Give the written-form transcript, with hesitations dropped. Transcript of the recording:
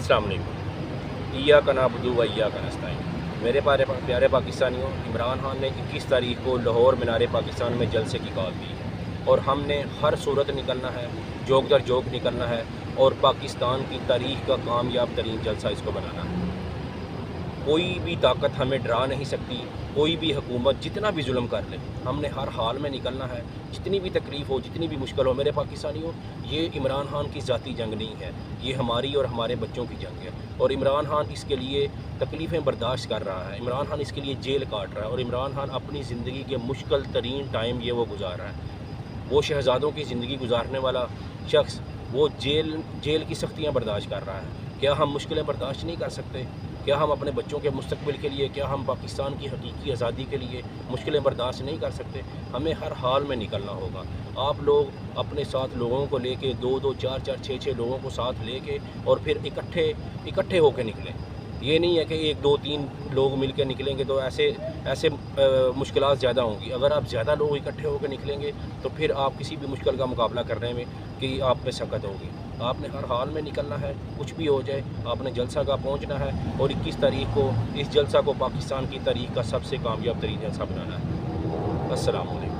अस्सलाम वालेकुम। इय्याका नअबुदु व इय्याका नस्तईन। मेरे प्यारे पाकिस्तानियों, इमरान खान ने 21 तारीख को लाहौर मीनार पाकिस्तान में जलसे की कॉल दी है और हमने हर सूरत निकलना है, जोक दर जोक निकलना है और पाकिस्तान की तारीख का कामयाब तरीन जलसा इसको बनाना है। कोई भी ताकत हमें डरा नहीं सकती, कोई भी हुकूमत जितना भी जुल्म कर ले, हमने हर हाल में निकलना है। जितनी भी तकलीफ़ हो, जितनी भी मुश्किल हो, मेरे पाकिस्तानियों, ये इमरान खान की ज़ाती जंग नहीं है, ये हमारी और हमारे बच्चों की जंग है। और इमरान खान इसके लिए तकलीफ़ें बर्दाश्त कर रहा है, इमरान खान इसके लिए जेल काट रहा है और इमरान खान अपनी ज़िंदगी के मुश्किल तरीन टाइम ये वो गुजार रहा है। वो शहज़ादों की ज़िंदगी गुजारने वाला शख्स वो जेल की सख्तियाँ बर्दाश्त कर रहा है। क्या हम मुश्किलें बर्दाश्त नहीं कर सकते? क्या हम अपने बच्चों के मुस्तकबिल के लिए, क्या हम पाकिस्तान की हकीकी आज़ादी के लिए मुश्किलें बर्दाश्त नहीं कर सकते? हमें हर हाल में निकलना होगा। आप लोग अपने साथ लोगों को लेके 2-2, 4-4, 6-6 लोगों को साथ लेके और फिर इकट्ठे होकर निकलें। ये नहीं है कि 1, 2, 3 लोग मिल के निकलेंगे तो ऐसे मुश्किलात ज़्यादा होंगी। अगर आप ज़्यादा लोग इकट्ठे होकर निकलेंगे तो फिर आप किसी भी मुश्किल का मुकाबला करने में कि आप पे सकत होगी। आपने हर हाल में निकलना है, कुछ भी हो जाए, आपने जलसा का पहुंचना है और 21 तारीख को इस जलसा को पाकिस्तान की तारीख का सबसे कामयाब तरीन जलसा बनाना है। अस्सलाम वालेकुम।